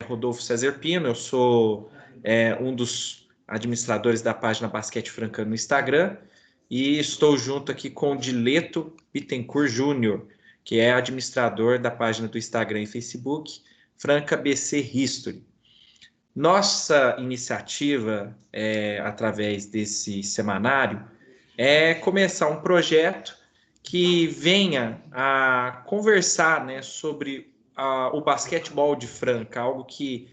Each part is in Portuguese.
Rodolfo César Pino, eu sou um dos administradores da página Basquete Franca no Instagram e estou junto aqui com o Dileto Bittencourt Júnior, que é administrador da página do Instagram e Facebook Franca BC History. Nossa iniciativa, através desse semanário, é começar um projeto que venha a conversar, né, sobre o basquetebol de Franca, algo que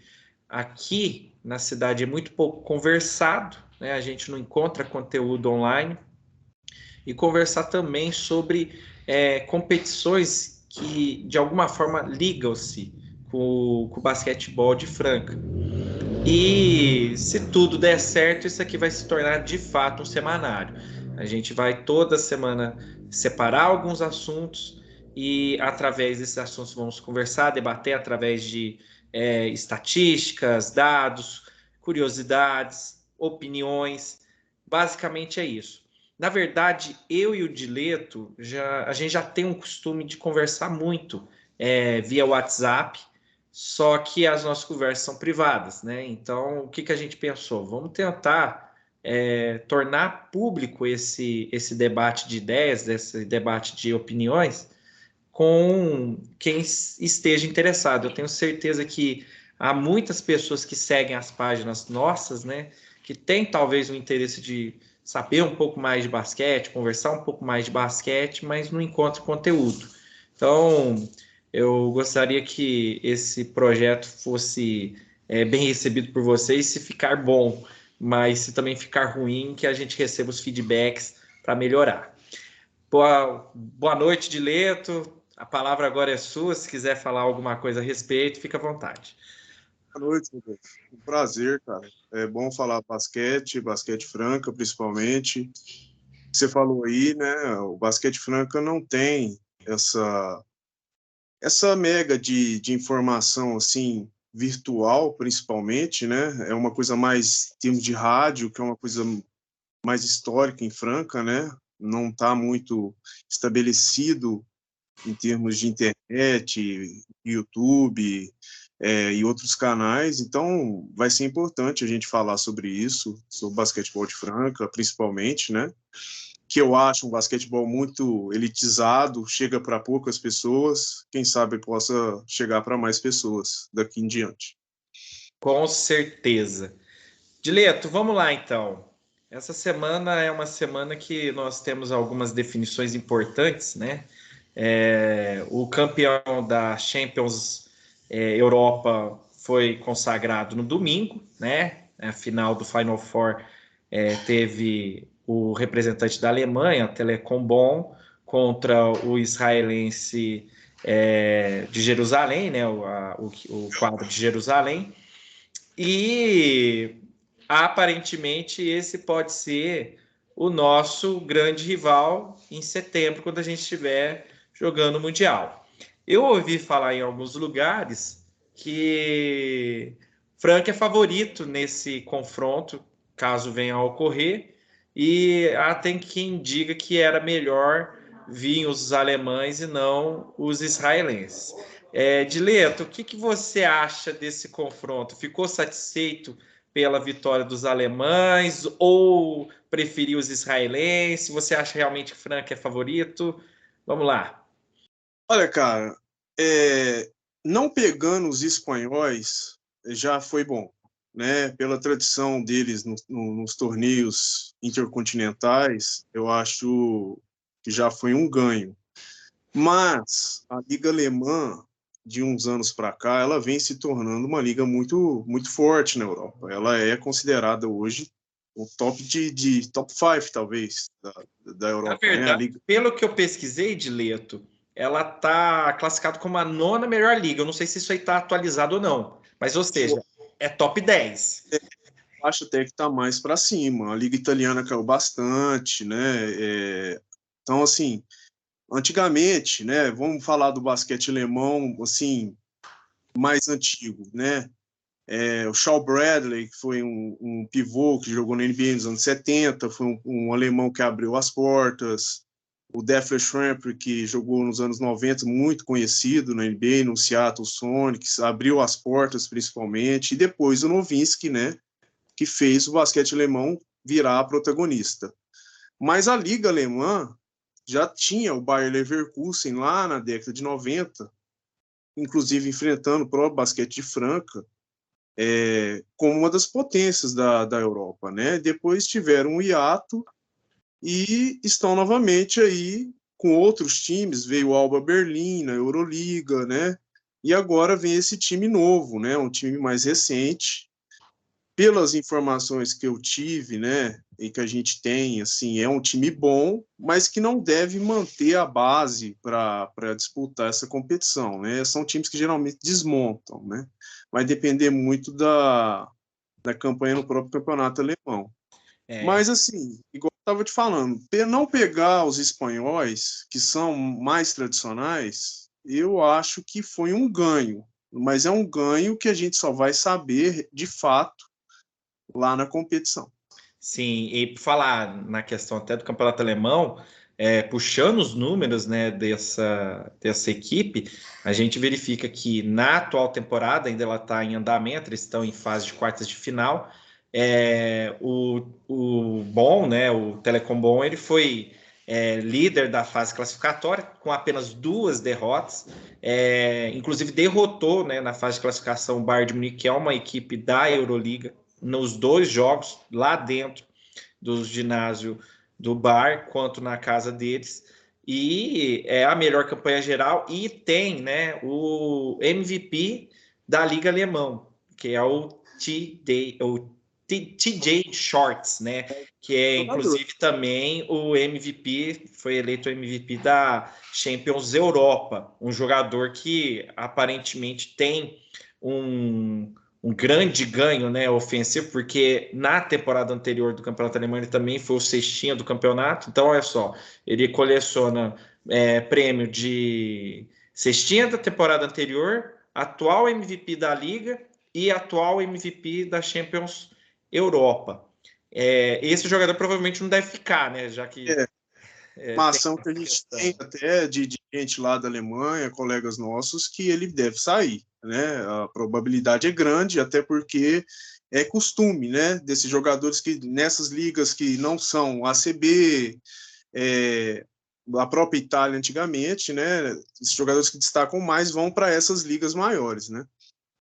aqui na cidade é muito pouco conversado, né, a gente não encontra conteúdo online, e conversar também sobre competições que de alguma forma ligam-se com o basquetebol de Franca. E se tudo der certo, isso aqui vai se tornar de fato um semanário. A gente vai toda semana separar alguns assuntos e através desses assuntos vamos conversar, debater através de estatísticas, dados, curiosidades, opiniões. Basicamente é isso. Na verdade, eu e o Dileto, a gente já tem um costume de conversar muito via WhatsApp, só que as nossas conversas são privadas, né? Então, o que a gente pensou? Vamos tentar tornar público esse debate de ideias, esse debate de opiniões, com quem esteja interessado. Eu tenho certeza que há muitas pessoas que seguem as páginas nossas, né? Que têm talvez o interesse de saber um pouco mais de basquete, conversar um pouco mais de basquete, mas não encontram conteúdo. Então, eu gostaria que esse projeto fosse bem recebido por vocês, se ficar bom, mas se também ficar ruim, que a gente receba os feedbacks para melhorar. Boa noite, Dileto. A palavra agora é sua. Se quiser falar alguma coisa a respeito, fica à vontade. Boa noite, Rodolfo. Um prazer, cara. É bom falar basquete Franca, principalmente. Você falou aí, né? O basquete Franca não tem essa mega de informação assim virtual, principalmente, né? É uma coisa mais em termos de rádio, que é uma coisa mais histórica em Franca, né? Não está muito estabelecido em termos de internet, YouTube e outros canais. Então, vai ser importante a gente falar sobre isso, sobre basquetebol de Franca, principalmente, né? Que eu acho um basquetebol muito elitizado, chega para poucas pessoas, quem sabe possa chegar para mais pessoas daqui em diante. Com certeza. Dileto, vamos lá então. Essa semana é uma semana que nós temos algumas definições importantes, né? O campeão da Champions Europa foi consagrado no domingo, né? A final do Final Four teve o representante da Alemanha, Telekom Bonn, contra o israelense de Jerusalém, né? O quadro de Jerusalém. E aparentemente esse pode ser o nosso grande rival em setembro, quando a gente estiver jogando o Mundial. Eu ouvi falar em alguns lugares que Franca é favorito nesse confronto, caso venha a ocorrer, e tem quem diga que era melhor vir os alemães e não os israelenses. Dileto, o que você acha desse confronto? Ficou satisfeito pela vitória dos alemães ou preferiu os israelenses? Você acha realmente que Franca é favorito? Vamos lá. Olha, cara, não pegando os espanhóis já foi bom, né? Pela tradição deles nos torneios intercontinentais, eu acho que já foi um ganho. Mas a Liga Alemã, de uns anos para cá, ela vem se tornando uma liga muito, muito forte na Europa. Ela é considerada hoje o top de top 5, talvez, da Europa, Na né? A verdade, liga... pelo que eu pesquisei, Dileto, ela está classificada como a nona melhor liga. Eu não sei se isso aí está atualizado ou não. Mas, ou seja, é top 10. Acho até que está mais para cima. A liga italiana caiu bastante, né? Então, assim, antigamente, né? Vamos falar do basquete alemão, assim, mais antigo, né? O Shaw Bradley, que foi um pivô que jogou na NBA nos anos 70, foi um alemão que abriu as portas. o Detlef Schrempfer, que jogou nos anos 90, muito conhecido na NBA, no Seattle Sonics, abriu as portas principalmente, e depois o Nowitzki, né, que fez o basquete alemão virar protagonista. Mas a Liga Alemã já tinha o Bayer Leverkusen lá na década de 90, inclusive enfrentando o próprio basquete de Franca, como uma das potências da Europa, né? Depois tiveram um hiato e estão novamente aí com outros times, veio o Alba Berlim na Euroliga, né? E agora vem esse time novo, né? Um time mais recente. Pelas informações que eu tive, né, e que a gente tem, assim, é um time bom, mas que não deve manter a base para disputar essa competição, né? São times que geralmente desmontam, né? Vai depender muito da campanha no próprio campeonato alemão. É, Mas, assim, igual eu estava te falando, não pegar os espanhóis, que são mais tradicionais, eu acho que foi um ganho, mas é um ganho que a gente só vai saber, de fato, lá na competição. sim, e por falar na questão até do campeonato alemão, puxando os números, né, dessa equipe, a gente verifica que na atual temporada, ainda ela está em andamento, eles estão em fase de quartas de final. O Bonn, né, o Telecom Bonn, ele foi líder da fase classificatória com apenas 2 derrotas, inclusive derrotou, né, na fase de classificação o Bayern de Munique, que é uma equipe da Euroliga, nos 2 jogos lá dentro do ginásio do bar, quanto na casa deles. E é a melhor campanha geral e tem, né, o MVP da Liga Alemão, que é o TJ Shorts, né? Que é Jogador. inclusive também o MVP, foi eleito o MVP da Champions Europa, um jogador que aparentemente tem um grande ganho, né, ofensivo, porque na temporada anterior do Campeonato Alemão ele também foi o cestinha do campeonato. Então, olha só, ele coleciona prêmio de cestinha da temporada anterior, atual MVP da Liga e atual MVP da Champions Europa. Esse jogador provavelmente não deve ficar, né, já que É, uma tem ação que a essa gente tem questão. até de gente lá da Alemanha, colegas nossos, que ele deve sair, né? A probabilidade é grande, até porque é costume, né? Desses jogadores que nessas ligas que não são ACB, é, a própria Itália antigamente, né? Esses jogadores que destacam mais vão para essas ligas maiores, né?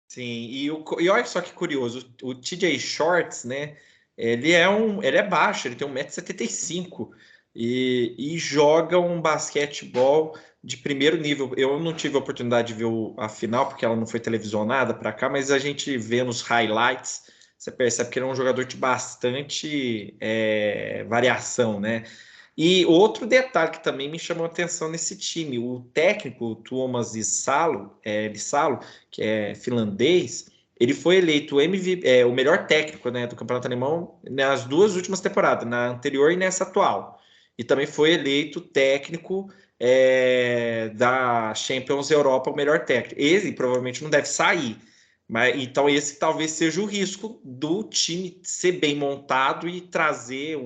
Sim, e olha só que curioso, o TJ Shorts, né? Ele é baixo, ele tem 1,75 m e joga um basquetebol de primeiro nível. Eu não tive a oportunidade de ver a final, porque ela não foi televisionada para cá, mas a gente vê nos highlights, você percebe que ele é um jogador de bastante variação, né? E outro detalhe que também me chamou a atenção nesse time, o técnico o Tuomas Lissalo, que é finlandês, ele foi eleito o melhor técnico, né, do Campeonato Alemão nas 2 últimas temporadas, na anterior e nessa atual. E também foi eleito técnico da Champions Europa, o melhor técnico. Ele provavelmente não deve sair. Mas, então, esse talvez seja o risco do time ser bem montado e trazer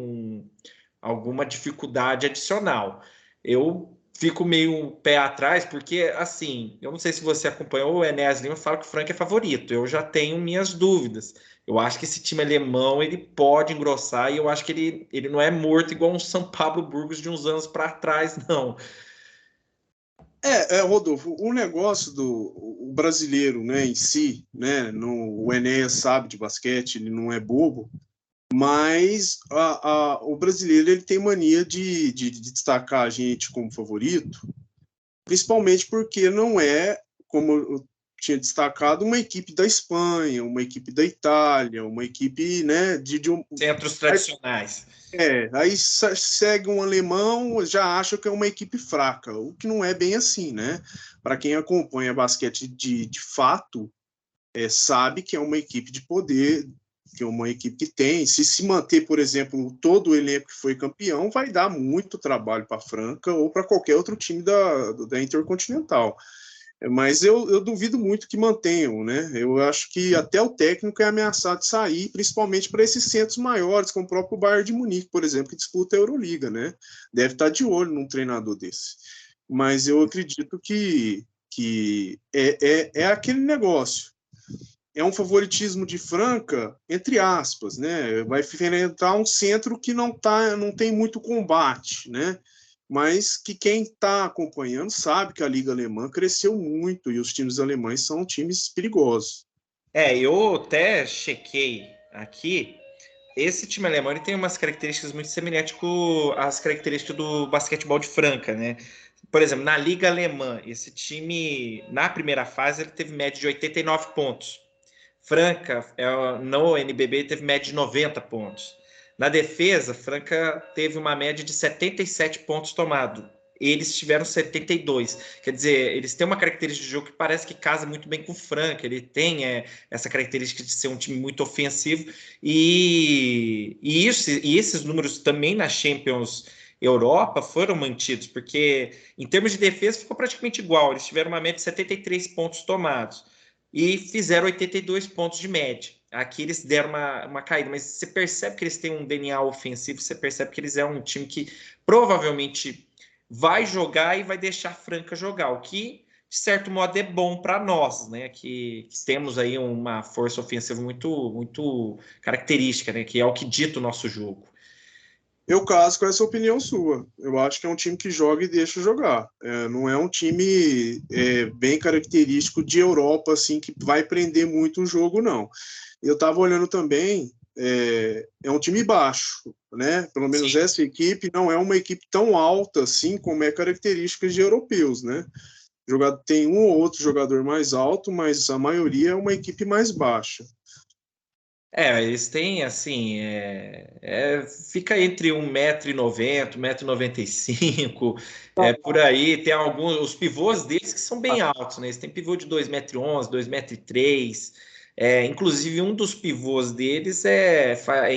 alguma dificuldade adicional. Eu fico meio pé atrás, porque, assim, eu não sei se você acompanhou o Enéas Lima, fala que o Frank é favorito. Eu já tenho minhas dúvidas. Eu acho que esse time alemão ele pode engrossar e eu acho que ele não é morto igual um São Paulo Burgos de uns anos para trás, não. Rodolfo, o negócio do o brasileiro, né, em si, né, o Enéas sabe de basquete, ele não é bobo, mas o brasileiro ele tem mania de destacar a gente como favorito, principalmente porque não é, como eu tinha destacado, uma equipe da Espanha, uma equipe da Itália, uma equipe, né, Centros tradicionais. aí segue um alemão, já acha que é uma equipe fraca, o que não é bem assim, né? Para quem acompanha basquete de fato, sabe que é uma equipe de poder, que é uma equipe que tem. Se manter, por exemplo, todo o elenco que foi campeão, vai dar muito trabalho para a Franca ou para qualquer outro time da Intercontinental. Mas eu duvido muito que mantenham, né? Eu acho que até o técnico é ameaçado de sair, principalmente para esses centros maiores, como o próprio Bayern de Munique, por exemplo, que disputa a Euroliga, né? Deve estar de olho num treinador desse. Mas eu acredito que é aquele negócio. É um favoritismo de Franca, entre aspas, né? Vai enfrentar um centro que não tem muito combate, né? Mas que quem está acompanhando sabe que a Liga Alemã cresceu muito e os times alemães são times perigosos. Eu até chequei aqui. Esse time alemão ele tem umas características muito semelhantes com as características do basquetebol de Franca, né? Por exemplo, na Liga Alemã, esse time, na primeira fase, ele teve média de 89 pontos. Franca, no NBB, teve média de 90 pontos. Na defesa, Franca teve uma média de 77 pontos tomados. Eles tiveram 72. Quer dizer, eles têm uma característica de jogo que parece que casa muito bem com o Franca. Ele tem essa característica de ser um time muito ofensivo. E esses números também na Champions Europa foram mantidos, porque em termos de defesa ficou praticamente igual. Eles tiveram uma média de 73 pontos tomados e fizeram 82 pontos de média. Aqui eles deram uma caída, mas você percebe que eles têm um DNA ofensivo, você percebe que eles é um time que provavelmente vai jogar e vai deixar a Franca jogar, o que, de certo modo, é bom para nós, né? Que temos aí uma força ofensiva muito característica, né? Que é o que dita o nosso jogo. Eu caso com essa opinião sua. Eu acho que é um time que joga e deixa jogar. Não é um time bem característico de Europa, assim, que vai prender muito o jogo, não. Eu estava olhando também, é um time baixo, né? Pelo menos Sim. essa equipe não é uma equipe tão alta assim como é característica de europeus, né? Tem um ou outro jogador mais alto, mas a maioria é uma equipe mais baixa. Eles têm assim, fica entre 1,90 m, 1,95 m, por aí. Tem alguns, os pivôs deles que são bem altos, né? Eles têm pivô de 2,11 m, 2,03 m. Inclusive, um dos pivôs deles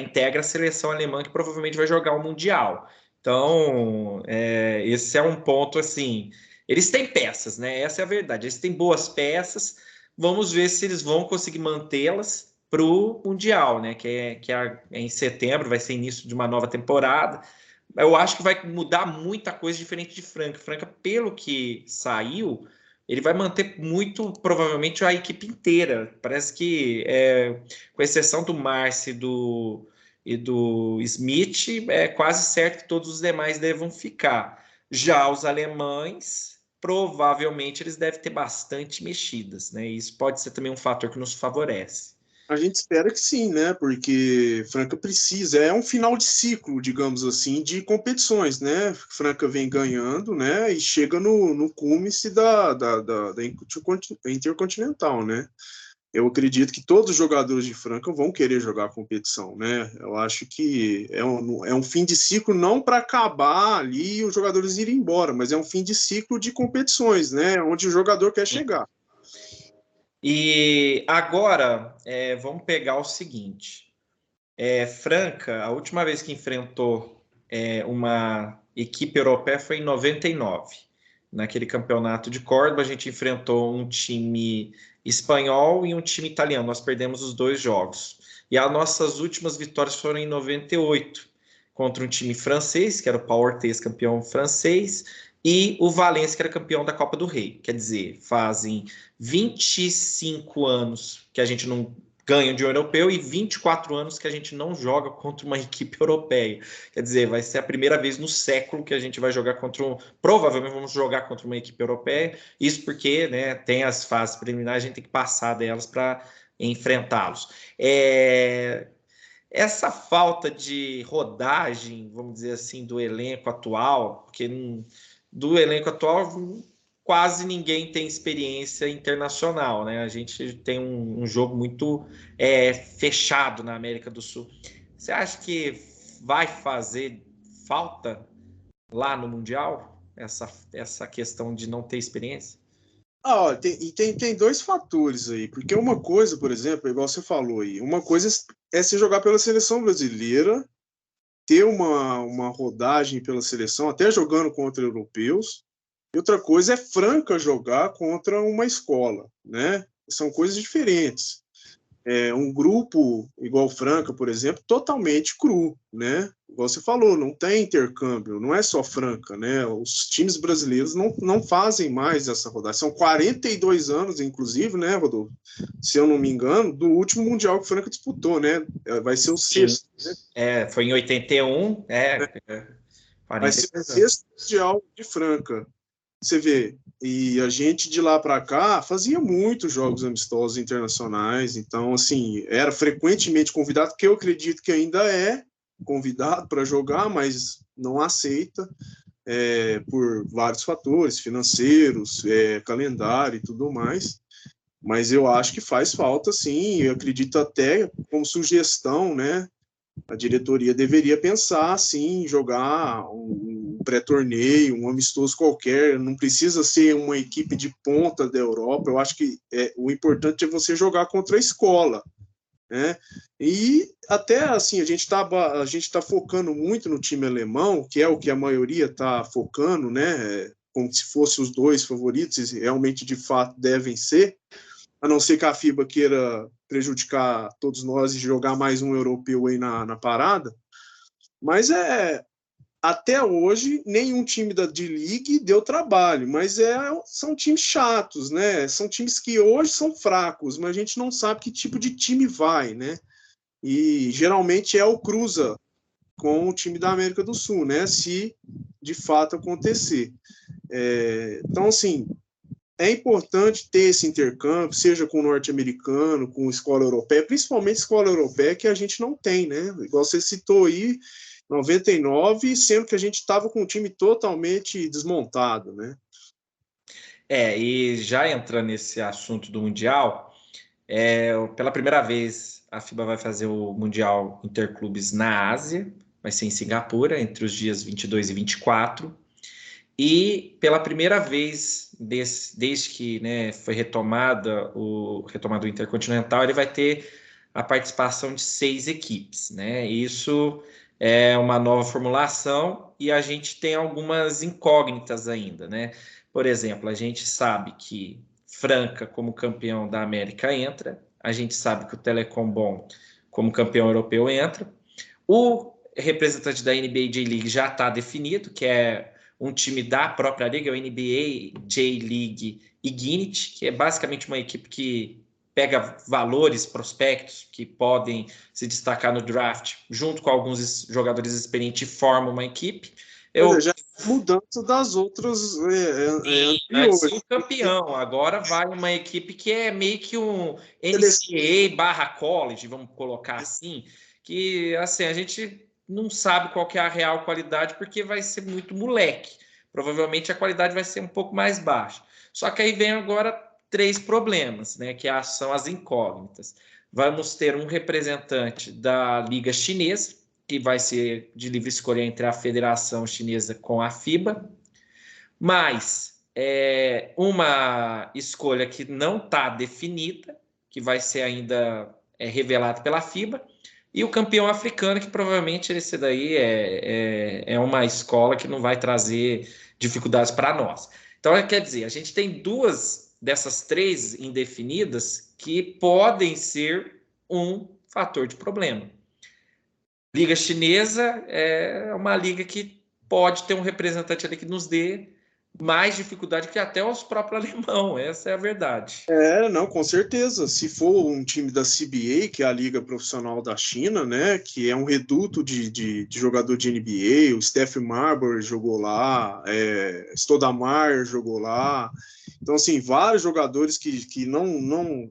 integra a seleção alemã que provavelmente vai jogar o Mundial. Então, esse é um ponto assim. Eles têm peças, né? Essa é a verdade. Eles têm boas peças. Vamos ver se eles vão conseguir mantê-las para o Mundial, né? Que é em setembro, vai ser início de uma nova temporada. Eu acho que vai mudar muita coisa diferente de Franca. Franca, pelo que saiu, ele vai manter muito provavelmente a equipe inteira. Parece que, com exceção do Marci e do Smith, é quase certo que todos os demais devam ficar. Já os alemães, provavelmente eles devem ter bastante mexidas, né? Isso pode ser também um fator que nos favorece. A gente espera que sim, né? Porque Franca precisa, é um final de ciclo, digamos assim, de competições, né? Franca vem ganhando, né? E chega no cume-se da Intercontinental, né? Eu acredito que todos os jogadores de Franca vão querer jogar a competição, né? Eu acho que é um fim de ciclo não para acabar ali e os jogadores irem embora, mas é um fim de ciclo de competições, né? Onde o jogador quer chegar. E agora, vamos pegar o seguinte. Franca, a última vez que enfrentou uma equipe europeia foi em 99. Naquele campeonato de Córdoba, a gente enfrentou um time espanhol e um time italiano. Nós perdemos os dois jogos. E as nossas últimas vitórias foram em 98, contra um time francês, que era o Pau Orthez, campeão francês, e o Valência, que era campeão da Copa do Rei. Quer dizer, fazem 25 anos que a gente não ganha de um europeu e 24 anos que a gente não joga contra uma equipe europeia. Quer dizer, vai ser a primeira vez no século que a gente vai jogar provavelmente vamos jogar contra uma equipe europeia. Isso porque, né, tem as fases preliminares, a gente tem que passar delas para enfrentá-los. Essa falta de rodagem, vamos dizer assim, do elenco atual, porque do elenco atual quase ninguém tem experiência internacional, né? A gente tem um jogo muito fechado na América do Sul. Você acha que vai fazer falta lá no Mundial essa questão de não ter experiência? Tem dois fatores aí, porque uma coisa, por exemplo, igual você falou aí, uma coisa é se jogar pela seleção brasileira, ter uma rodagem pela seleção, até jogando contra europeus, E outra coisa é Franca jogar contra uma escola, né? São coisas diferentes. Um grupo igual Franca, por exemplo, totalmente cru, né? Igual você falou, não tem intercâmbio, não é só Franca, né? Os times brasileiros não fazem mais essa rodada. São 42 anos, inclusive, né, Rodolfo? Se eu não me engano, do último Mundial que Franca disputou, né? Vai ser o sexto, né? Foi em 81, Vai ser o 42 anos. sexto Mundial de Franca. Você vê, e a gente de lá para cá fazia muitos jogos amistosos internacionais, então, assim, era frequentemente convidado, que eu acredito que ainda é convidado para jogar, mas não aceita, por vários fatores, financeiros, calendário e tudo mais. Mas eu acho que faz falta, sim, eu acredito até como sugestão, né? A diretoria deveria pensar assim, jogar um pré-torneio, um amistoso qualquer, não precisa ser uma equipe de ponta da Europa. Eu acho que o importante é você jogar contra a escola, né? E até assim, a gente tá focando muito no time alemão, que é o que a maioria está focando, né? Como se fossem os dois favoritos, e realmente de fato devem ser, a não ser que a FIBA queira prejudicar todos nós e jogar mais um europeu aí na parada. Mas até hoje nenhum time da D-League deu trabalho, mas são times chatos, né? São times que hoje são fracos, mas a gente não sabe que tipo de time vai, né? E geralmente é o cruza com o time da América do Sul, né? Se de fato acontecer. Então, assim, é importante ter esse intercâmbio, seja com o norte-americano, com a escola europeia, principalmente escola europeia, que a gente não tem, né? Igual você citou aí, 99, sendo que a gente estava com um time totalmente desmontado, né? E já entrando nesse assunto do Mundial, pela primeira vez a FIBA vai fazer o Mundial Interclubes na Ásia, vai ser em Singapura, entre os dias 22 e 24. E pela primeira vez, desde que, né, foi retomado o Intercontinental, ele vai ter a participação de 6 equipes, né? Isso é uma nova formulação e a gente tem algumas incógnitas ainda, né? Por exemplo, a gente sabe que Franca, como campeão da América, entra, a gente sabe que o Telecom Bonn, como campeão europeu, entra. O representante da NBA J-League já está definido, que é um time da própria liga, o NBA J-League Ignite, que é basicamente uma equipe que pega valores, prospectos que podem se destacar no draft, junto com alguns jogadores experientes, e forma uma equipe. Já é mudança das outras Antes o campeão, agora vai uma equipe que é meio que um NCAA/college, vamos colocar assim, que assim, a gente não sabe qual que é a real qualidade, porque vai ser muito moleque. Provavelmente a qualidade vai ser um pouco mais baixa. Só que aí vem agora 3 problemas, né? Que são as incógnitas. Vamos ter um representante da Liga Chinesa, que vai ser de livre escolha entre a Federação Chinesa com a FIBA, mas uma escolha que não está definida, que vai ser ainda revelada pela FIBA, e o campeão africano, que provavelmente esse daí é uma escola que não vai trazer dificuldades para nós. Então, quer dizer, a gente tem 2 dessas 3 indefinidas que podem ser um fator de problema. Liga Chinesa é uma liga que pode ter um representante ali que nos dê mais dificuldade que até os próprios alemão, essa é a verdade. Não, com certeza. Se for um time da CBA, que é a Liga Profissional da China, né, que é um reduto de jogador de NBA, o Steph Marbury jogou lá, Stoudamire jogou lá. Então, assim, vários jogadores que não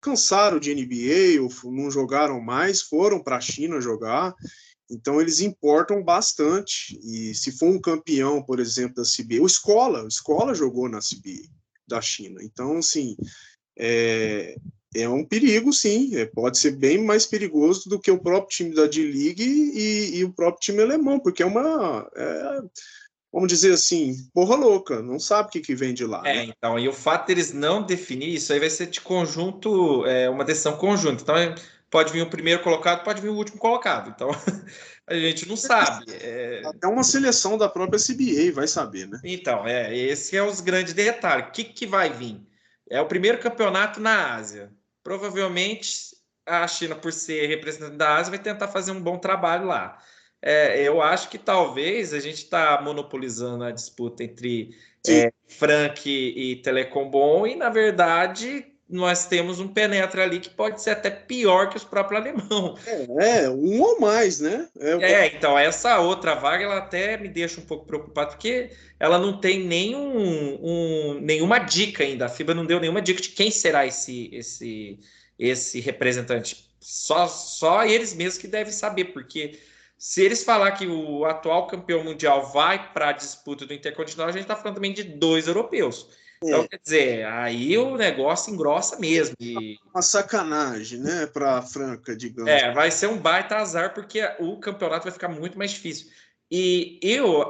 cansaram de NBA ou não jogaram mais, foram para a China jogar. Então, eles importam bastante. E se for um campeão, por exemplo, da CBA, o Escola jogou na CBA da China. Então, assim, é um perigo, sim. Pode ser bem mais perigoso do que o próprio time da D-League e o próprio time alemão, porque vamos dizer assim, porra louca, não sabe o que vem de lá, né? Então, e o fato deles não definir isso aí vai ser de conjunto, uma decisão conjunta. Então, pode vir o primeiro colocado, pode vir o último colocado. Então, a gente não sabe. Até uma seleção da própria CBA vai saber, né? Então, esse é os grandes detalhes. O que vai vir? É o primeiro campeonato na Ásia. Provavelmente a China, por ser representante da Ásia, vai tentar fazer um bom trabalho lá. Eu acho que talvez a gente está monopolizando a disputa entre Frank e Telecom Bom, e na verdade nós temos um penetra ali que pode ser até pior que os próprios alemão. Um ou mais, né? Então, essa outra vaga, ela até me deixa um pouco preocupado, porque ela não tem nenhuma dica ainda. A FIBA não deu nenhuma dica de quem será esse representante. Só eles mesmos que devem saber, porque se eles falar que o atual campeão mundial vai para a disputa do Intercontinental, a gente está falando também de 2 europeus. Então, quer dizer, aí o negócio engrossa mesmo. Uma sacanagem, né, para a Franca, digamos. Vai ser um baita azar, porque o campeonato vai ficar muito mais difícil. E eu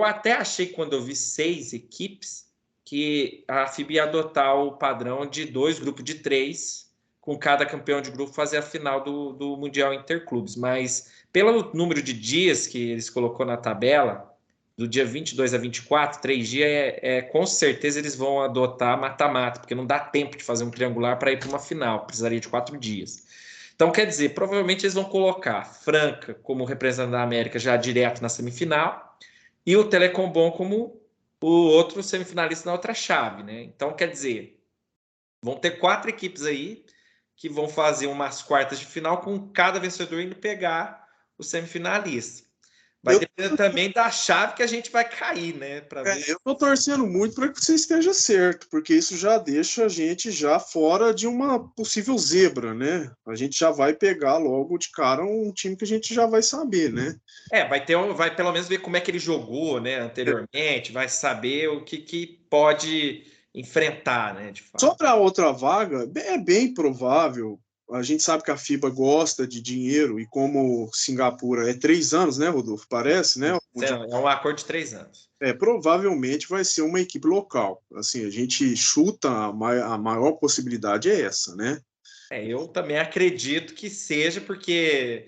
até achei, quando eu vi 6 equipes, que a FIBA ia adotar o padrão de 2 grupos de 3, com cada campeão de grupo fazer a final do Mundial Interclubes. Mas, pelo número de dias que eles colocou na tabela, do dia 22 a 24, 3 dias, com certeza eles vão adotar mata-mata, porque não dá tempo de fazer um triangular para ir para uma final, precisaria de 4 dias. Então, quer dizer, provavelmente eles vão colocar Franca como representante da América já direto na semifinal e o Telecom Bom como o outro semifinalista na outra chave, né? Então, quer dizer, vão ter 4 equipes aí que vão fazer umas quartas de final, com cada vencedor indo pegar o semifinalista. Vai depender também da chave que a gente vai cair, né? Eu tô torcendo muito para que você esteja certo, porque isso já deixa a gente já fora de uma possível zebra, né? A gente já vai pegar logo de cara um time que a gente já vai saber, né? Vai pelo menos ver como é que ele jogou, né, anteriormente, vai saber o que pode enfrentar, né, de fato. Sobre a outra vaga, é bem provável. A gente sabe que a FIBA gosta de dinheiro, e como Singapura é 3 anos, né, Rodolfo? Parece, né? É um acordo de 3 anos. Provavelmente vai ser uma equipe local. Assim, a gente chuta, a maior possibilidade é essa, né? Eu também acredito que seja, porque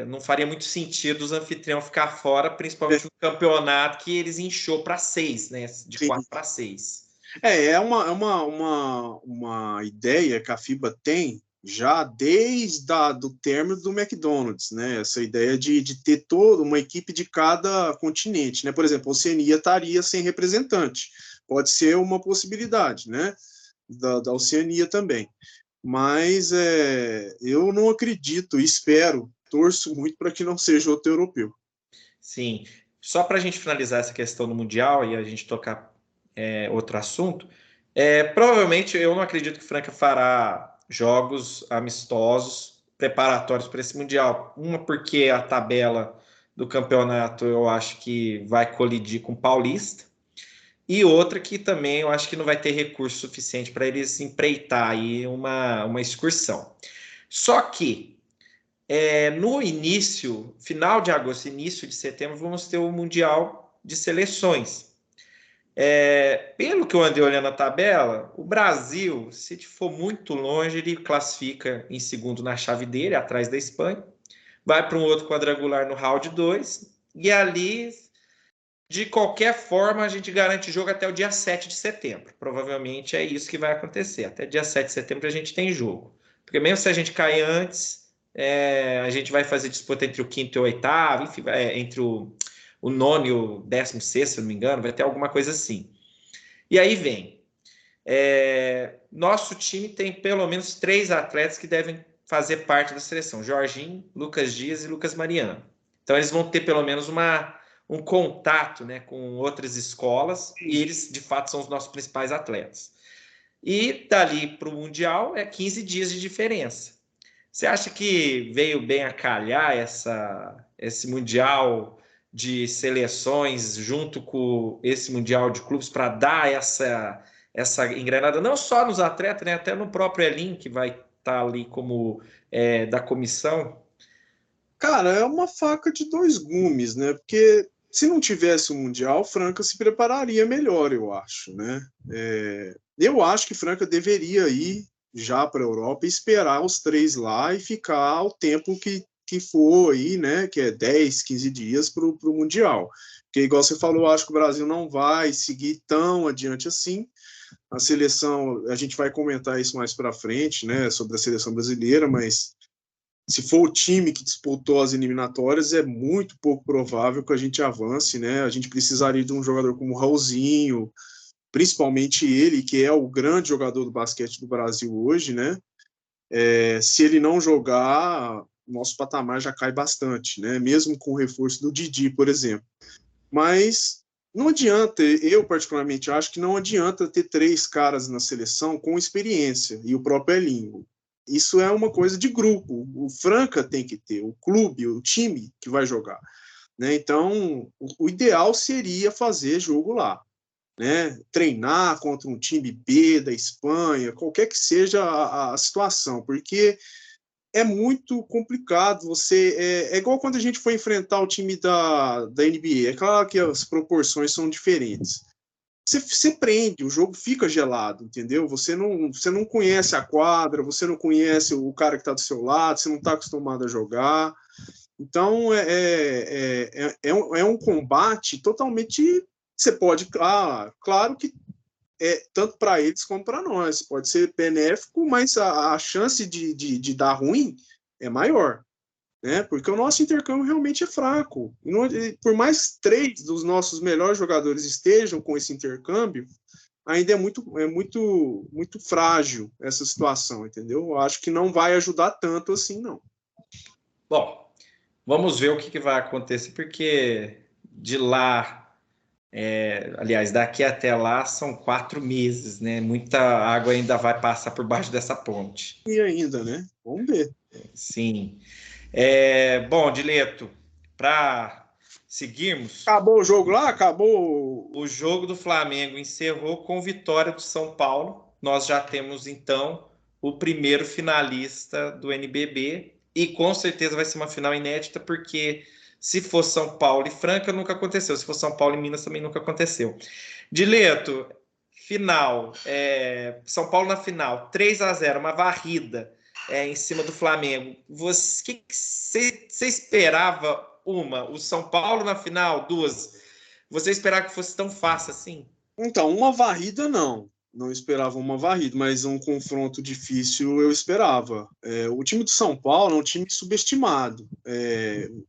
não faria muito sentido os anfitriões ficar fora, principalmente no campeonato que eles inchou para 6, né? De 4 para 6. É uma ideia que a FIBA tem já desde do término do McDonald's, né? Essa ideia de ter toda uma equipe de cada continente, né? Por exemplo, a Oceania estaria sem representante. Pode ser uma possibilidade, né? Da Oceania também. Mas eu não acredito, espero, torço muito para que não seja outro europeu. Sim. Só para a gente finalizar essa questão do Mundial e a gente tocar outro assunto, provavelmente eu não acredito que Franca fará jogos amistosos preparatórios para esse Mundial. Uma, porque a tabela do campeonato eu acho que vai colidir com o Paulista, e outra que também eu acho que não vai ter recurso suficiente para eles empreitar aí uma excursão. Só que no início, final de agosto, início de setembro, vamos ter o Mundial de Seleções. Pelo que eu andei olhando a tabela, o Brasil, se for muito longe, ele classifica em segundo na chave dele, atrás da Espanha, vai para um outro quadrangular no round 2, e ali, de qualquer forma, a gente garante jogo até o dia 7 de setembro. Provavelmente é isso que vai acontecer. Até dia 7 de setembro a gente tem jogo. Porque mesmo se a gente cair antes, a gente vai fazer disputa entre o quinto e o oitavo, enfim, entre o nono e o 16º, se não me engano, vai ter alguma coisa assim. E aí vem. Nosso time tem pelo menos 3 atletas que devem fazer parte da seleção: Jorginho, Lucas Dias e Lucas Mariano. Então eles vão ter pelo menos um contato, né, com outras escolas, e eles de fato são os nossos principais atletas. E dali para o Mundial 15 dias de diferença. Você acha que veio bem a calhar esse Mundial de seleções junto com esse Mundial de clubes para dar essa engrenada, não só nos atletas, né, até no próprio Elin, que vai estar ali como da comissão? Cara, é uma faca de 2 gumes, né? Porque se não tivesse o Mundial, Franca se prepararia melhor, eu acho, né? Eu acho que Franca deveria ir já para a Europa e esperar os 3 lá e ficar o tempo que for aí, né, que é 10, 15 dias para o Mundial. Porque, igual você falou, acho que o Brasil não vai seguir tão adiante assim. A seleção, a gente vai comentar isso mais para frente, né, sobre a seleção brasileira, mas se for o time que disputou as eliminatórias, é muito pouco provável que a gente avance, né? A gente precisaria de um jogador como o Raulzinho, principalmente ele, que é o grande jogador do basquete do Brasil hoje, né? Se ele não jogar, nosso patamar já cai bastante, né? Mesmo com o reforço do Didi, por exemplo. Mas não adianta, eu particularmente acho que não adianta ter 3 caras na seleção com experiência, e o próprio Elinho. Isso é uma coisa de grupo. O Franca tem que ter, o clube, o time que vai jogar. Né? Então, o ideal seria fazer jogo lá. Né? Treinar contra um time B da Espanha, qualquer que seja a situação, porque é muito complicado. É igual quando a gente foi enfrentar o time da NBA. É claro que as proporções são diferentes. Você prende, o jogo fica gelado, entendeu? Você não conhece a quadra, você não conhece o cara que está do seu lado, você não está acostumado a jogar. Então, é um combate totalmente. Você pode. Claro que tanto para eles como para nós. Pode ser benéfico, mas a chance de dar ruim é maior. Né? Porque o nosso intercâmbio realmente é fraco. Por mais 3 dos nossos melhores jogadores estejam com esse intercâmbio, ainda muito frágil essa situação, entendeu? Eu acho que não vai ajudar tanto assim, não. Bom, vamos ver o que vai acontecer, porque de lá, aliás, daqui até lá são 4 meses, né? Muita água ainda vai passar por baixo dessa ponte. E ainda, né? Vamos ver. Sim. Bom, Dileto, para seguirmos, Acabou o jogo lá? Acabou. o jogo do Flamengo encerrou com vitória do São Paulo. Nós já temos, então, o primeiro finalista do NBB e com certeza vai ser uma final inédita, porque se for São Paulo e Franca, nunca aconteceu. Se for São Paulo e Minas, também nunca aconteceu. Dileto, final. São Paulo na final, 3-0, uma varrida em cima do Flamengo. Você esperava o São Paulo na final, 2? Você esperava que fosse tão fácil assim? Então, uma varrida não. Não esperava uma varrida, mas um confronto difícil eu esperava. O time do São Paulo é um time subestimado.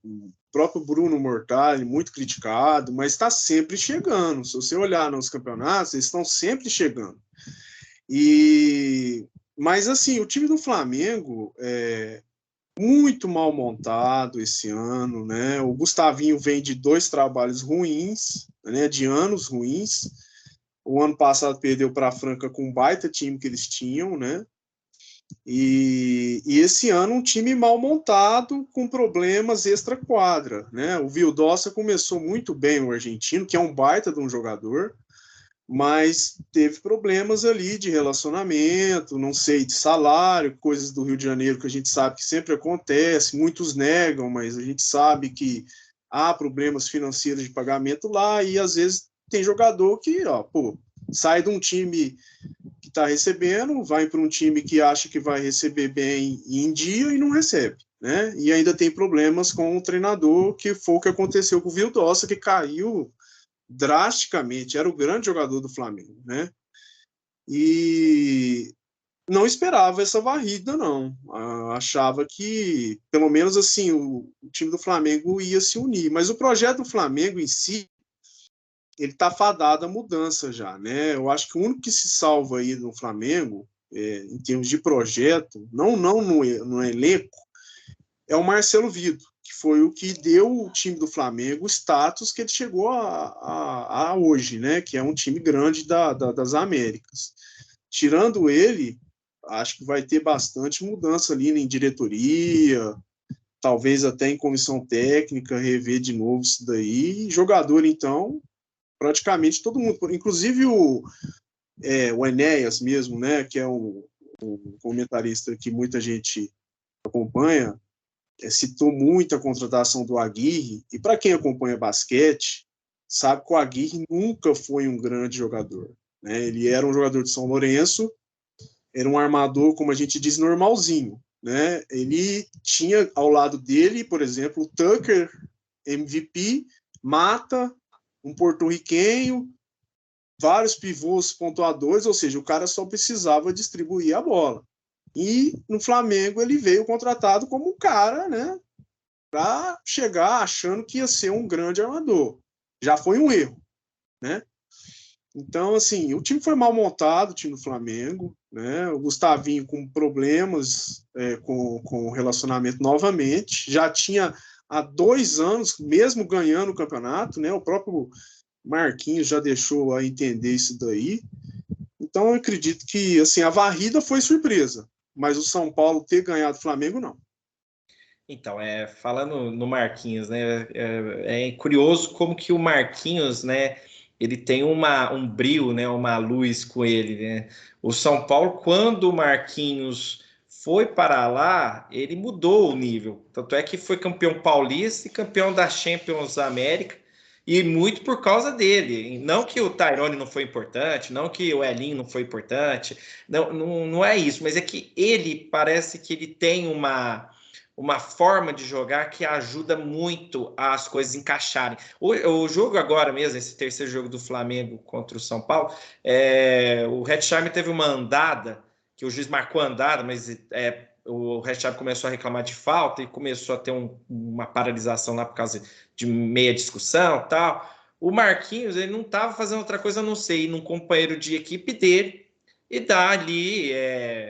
O próprio Bruno Mortali, muito criticado, mas está sempre chegando. Se você olhar nos campeonatos, eles estão sempre chegando. Mas, assim, o time do Flamengo é muito mal montado esse ano, né? O Gustavinho vem de 2 trabalhos ruins, né? De anos ruins. O ano passado perdeu para a Franca com um baita time que eles tinham, né? E esse ano um time mal montado com problemas extra-quadra, né? O Vildossa começou muito bem, o argentino, que é um baita de um jogador, mas teve problemas ali de relacionamento, não sei, de salário, coisas do Rio de Janeiro que a gente sabe que sempre acontece, muitos negam, mas a gente sabe que há problemas financeiros de pagamento lá e às vezes tem jogador que, sai de um time que está recebendo, vai para um time que acha que vai receber bem e em dia e não recebe, né? E ainda tem problemas com o treinador, que foi o que aconteceu com o Vildossa, que caiu drasticamente, era o grande jogador do Flamengo, né? E não esperava essa varrida, não. Achava que, pelo menos assim, o time do Flamengo ia se unir. Mas o projeto do Flamengo em si, ele está fadado à mudança já, né? Eu acho que o único que se salva aí no Flamengo, em termos de projeto, não no elenco, é o Marcelo Vido, que foi o que deu o time do Flamengo o status que ele chegou a hoje, né? Que é um time grande das Américas. Tirando ele, acho que vai ter bastante mudança ali em diretoria, talvez até em comissão técnica, rever de novo isso daí. E jogador, então, praticamente todo mundo, inclusive o Enéas mesmo, né? Que é um comentarista que muita gente acompanha, citou muito a contratação do Aguirre, e para quem acompanha basquete, sabe que o Aguirre nunca foi um grande jogador. Né? Ele era um jogador de São Lourenço, era um armador, como a gente diz, normalzinho, né? Ele tinha ao lado dele, por exemplo, o Tucker, MVP, Mata, um porto-riquenho, vários pivôs pontuadores, ou seja, o cara só precisava distribuir a bola. E no Flamengo ele veio contratado como um cara, né, para chegar achando que ia ser um grande armador. Já foi um erro, né? Então, assim, o time foi mal montado, o time do Flamengo, né? O Gustavinho com problemas com o relacionamento novamente, já tinha há 2 anos, mesmo ganhando o campeonato, né? O próprio Marquinhos já deixou a entender isso daí. Então, eu acredito que, assim, a varrida foi surpresa, mas o São Paulo ter ganhado o Flamengo, não. Então, falando no Marquinhos, né? É curioso como que o Marquinhos, né? Ele tem um brilho, né? Uma luz com ele, né? O São Paulo, quando o Marquinhos foi para lá, ele mudou o nível. Tanto é que foi campeão paulista e campeão da Champions América, e muito por causa dele. Não que o Tyrone não foi importante, não que o Elinho não foi importante, não é isso, mas é que ele parece que ele tem uma forma de jogar que ajuda muito as coisas encaixarem. O jogo agora mesmo, esse terceiro jogo do Flamengo contra o São Paulo, o Hetzheimer teve uma andada, que o juiz marcou a andada, mas o Hetzheimer começou a reclamar de falta e começou a ter uma paralisação lá por causa de meia discussão e tal. O Marquinhos, ele não estava fazendo outra coisa a não ser ir num companheiro de equipe dele e dar ali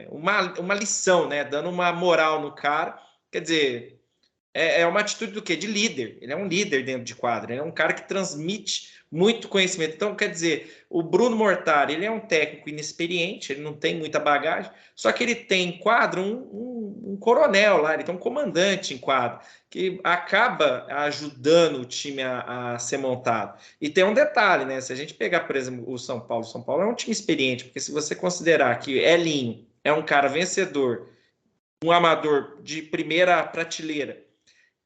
uma lição, né? Dando uma moral no cara. Quer dizer, é uma atitude do quê? De líder. Ele é um líder dentro de quadra. Ele é um cara que transmite muito conhecimento. Então, quer dizer, o Bruno Mortari, ele é um técnico inexperiente, ele não tem muita bagagem, só que ele tem em quadro um coronel lá, ele tem um comandante em quadro, que acaba ajudando o time a ser montado. E tem um detalhe, né? Se a gente pegar, por exemplo, o São Paulo é um time experiente, porque se você considerar que Elinho é um cara vencedor, um amador de primeira prateleira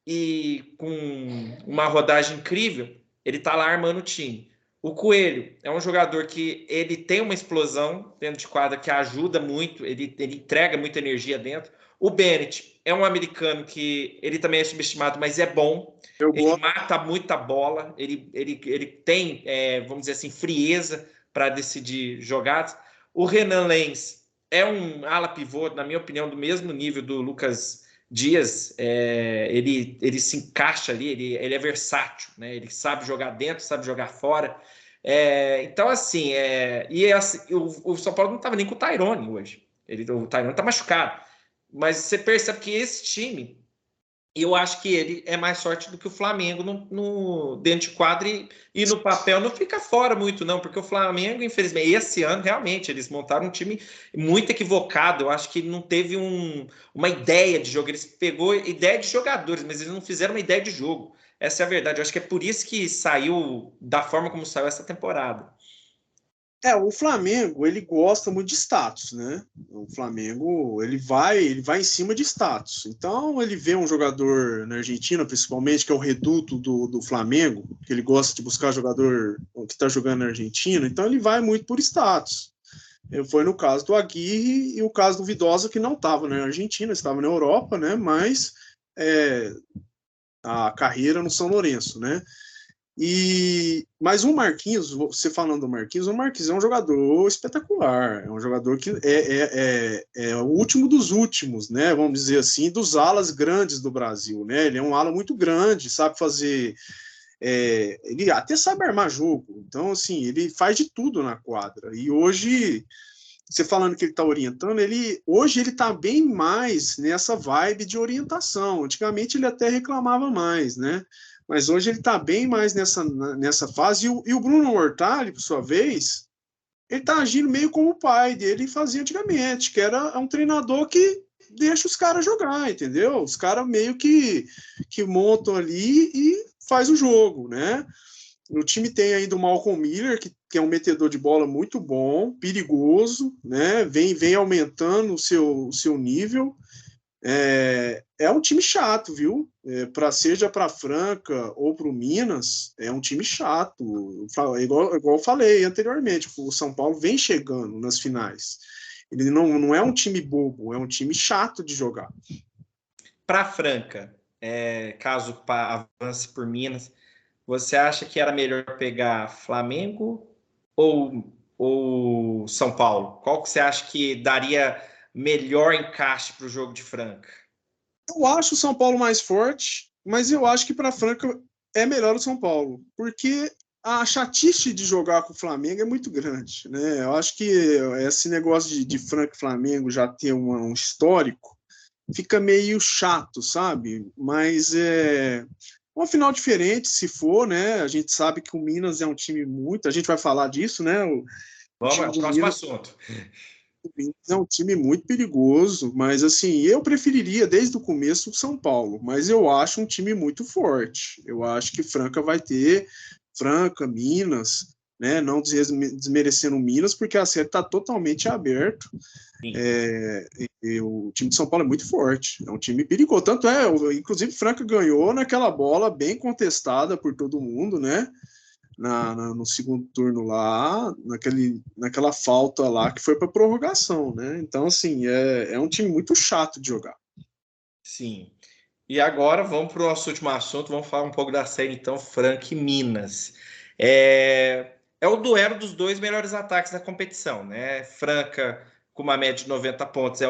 e com uma rodagem incrível, ele está lá armando o time. O Coelho é um jogador que ele tem uma explosão dentro de quadra que ajuda muito, ele entrega muita energia dentro. O Bennett é um americano que ele também é subestimado, mas é bom. Ele mata muita bola, ele tem, vamos dizer assim, frieza para decidir jogadas. O Renan Lenz é um ala pivô, na minha opinião, do mesmo nível do Lucas Dias. Ele se encaixa ali, ele é versátil, né? Ele sabe jogar dentro, sabe jogar fora. Então, assim, o São Paulo não estava nem com o Tyrone hoje. O Tyrone está machucado. Mas você percebe que esse time, eu acho que ele é mais sorte do que o Flamengo dentro de quadra e no papel não fica fora muito, não, porque o Flamengo, infelizmente, esse ano, realmente, eles montaram um time muito equivocado. Eu acho que não teve uma ideia de jogo. Eles pegou ideia de jogadores, mas eles não fizeram uma ideia de jogo. Essa é a verdade. Eu acho que é por isso que saiu da forma como saiu essa temporada. O Flamengo, ele gosta muito de status, né? O Flamengo, ele vai em cima de status. Então, ele vê um jogador na Argentina, principalmente, que é o reduto do Flamengo, que ele gosta de buscar jogador que está jogando na Argentina, então ele vai muito por status. Foi no caso do Aguirre e o caso do Vidosa, que não estava na Argentina, estava na Europa, né? Mas a carreira no São Lourenço, né? Mas o Marquinhos, você falando do Marquinhos, o Marquinhos é um jogador espetacular, é um jogador que é o último dos últimos, né? Vamos dizer assim, dos alas grandes do Brasil, né? Ele é um ala muito grande, sabe fazer. Ele até sabe armar jogo, então, assim, ele faz de tudo na quadra. E hoje, você falando que ele está orientando, hoje ele está bem mais nessa vibe de orientação. Antigamente ele até reclamava mais, né? Mas hoje ele está bem mais nessa fase. E o Bruno Mortari, por sua vez, ele está agindo meio como o pai dele fazia antigamente, que era um treinador que deixa os caras jogar, entendeu? Os caras meio que montam ali e faz o jogo, né? O time tem ainda o Malcolm Miller, que é um metedor de bola muito bom, perigoso, né? Vem aumentando o seu nível. É um time chato, viu? Seja para Franca ou para o Minas, é um time chato. Igual eu falei anteriormente, o São Paulo vem chegando nas finais. Ele não é um time bobo, é um time chato de jogar. Para Franca, caso avance por Minas, você acha que era melhor pegar Flamengo ou São Paulo? Qual que você acha que daria melhor encaixe para o jogo de Franca? Eu acho o São Paulo mais forte, mas eu acho que para Franca é melhor o São Paulo, porque a chatice de jogar com o Flamengo é muito grande, né? Eu acho que esse negócio de Franca e Flamengo já ter um histórico fica meio chato, sabe? Mas é uma final diferente, se for, né? A gente sabe que o Minas é um time muito. A gente vai falar disso, né? O Vamos, é time o do próximo Minas assunto. é um time muito perigoso, mas assim, eu preferiria desde o começo o São Paulo, mas eu acho um time muito forte. Eu acho que Franca vai ter Franca, Minas, né? Não desmerecendo Minas, porque a série está totalmente aberta. O time de São Paulo é muito forte, é um time perigoso. Tanto é, inclusive, Franca ganhou naquela bola bem contestada por todo mundo, né? No segundo turno lá, naquela falta lá que foi para prorrogação, né? Então, assim, é um time muito chato de jogar. Sim. E agora vamos para o nosso último assunto, vamos falar um pouco da série, então, Franca e Minas. É o duelo dos dois melhores ataques da competição, né? Franca, com uma média de 90 pontos,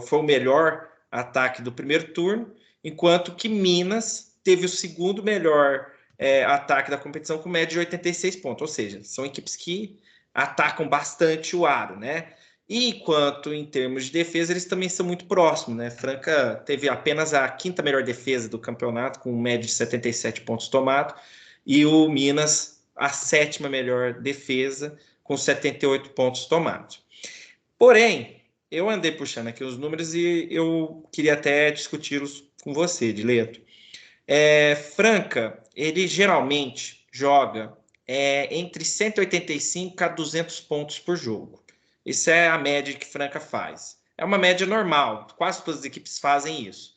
foi o melhor ataque do primeiro turno, enquanto que Minas teve o segundo melhor ataque da competição, com média de 86 pontos. Ou seja, são equipes que atacam bastante o aro, né? E enquanto em termos de defesa, eles também são muito próximos, né? Franca teve apenas a quinta melhor defesa do campeonato, com média de 77 pontos tomados, e o Minas a sétima melhor defesa, com 78 pontos tomados. Porém, eu andei puxando aqui os números e eu queria até discuti-los com você, Dileto. Franca, ele geralmente joga entre 185 a 200 pontos por jogo. Isso é a média que Franca faz. É uma média normal, quase todas as equipes fazem isso.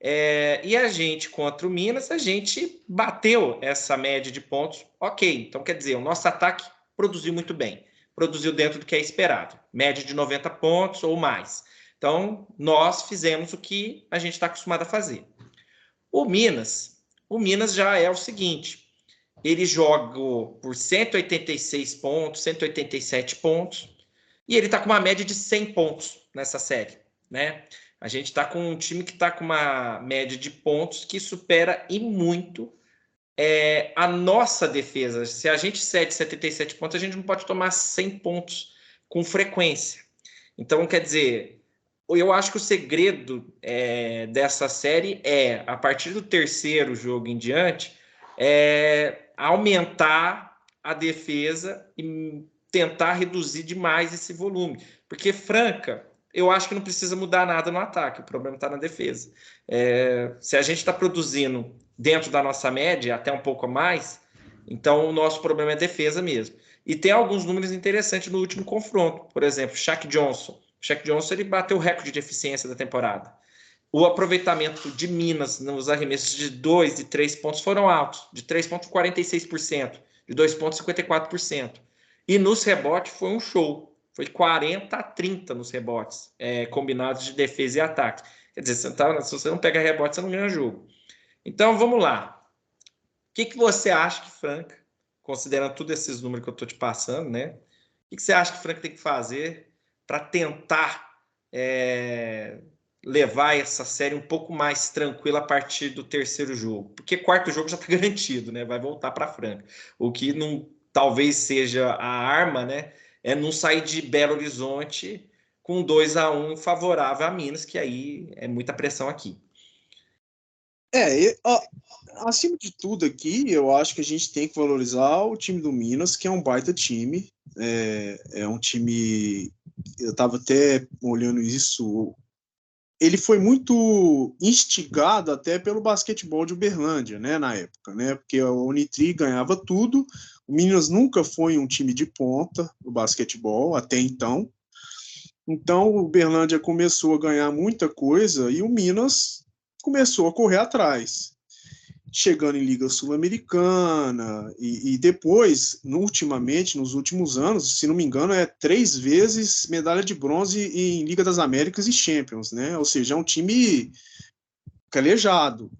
E a gente, contra o Minas, a gente bateu essa média de pontos. Ok, então quer dizer, o nosso ataque produziu muito bem. Produziu dentro do que é esperado. Média de 90 pontos ou mais. Então, nós fizemos o que a gente está acostumado a fazer. O Minas já é o seguinte, ele joga por 186 pontos, 187 pontos, e ele está com uma média de 100 pontos nessa série, né? A gente está com um time que está com uma média de pontos que supera e muito a nossa defesa. Se a gente cede 77 pontos, a gente não pode tomar 100 pontos com frequência. Então, quer dizer, eu acho que o segredo dessa série a partir do terceiro jogo em diante, aumentar a defesa e tentar reduzir demais esse volume. Porque Franca, eu acho que não precisa mudar nada no ataque, o problema está na defesa. Se a gente está produzindo dentro da nossa média, até um pouco a mais, então o nosso problema é defesa mesmo. E tem alguns números interessantes no último confronto. Por exemplo, Shaq Johnson. Shaq Johnson ele bateu o recorde de eficiência da temporada. O aproveitamento de Minas nos arremessos de 2 e 3 pontos foram altos, de 3,46%, de 2,54%. E nos rebotes foi um show. Foi 40-30 nos rebotes, combinados de defesa e ataque. Quer dizer, se você não pega rebote, você não ganha jogo. Então, vamos lá. O que você acha que Franca, considerando todos esses números que eu estou te passando, né? O que você acha que Franca tem que fazer para tentar levar essa série um pouco mais tranquila a partir do terceiro jogo? Porque quarto jogo já está garantido, né? Vai voltar para Franca. O que não talvez seja a arma, né? É não sair de Belo Horizonte com 2-1 favorável a Minas, que aí é muita pressão aqui. Acima de tudo aqui, eu acho que a gente tem que valorizar o time do Minas, que é um baita time. É um time. Eu estava até olhando isso. Ele foi muito instigado até pelo basquetebol de Uberlândia, né, na época, né? Porque a Unitri ganhava tudo. O Minas nunca foi um time de ponta no basquetebol até então. Então, o Uberlândia começou a ganhar muita coisa e o Minas começou a correr atrás. chegando em Liga Sul-Americana, e depois, ultimamente, nos últimos anos, se não me engano, 3 vezes medalha de bronze em Liga das Américas e Champions, né? Ou seja, é um time calejado.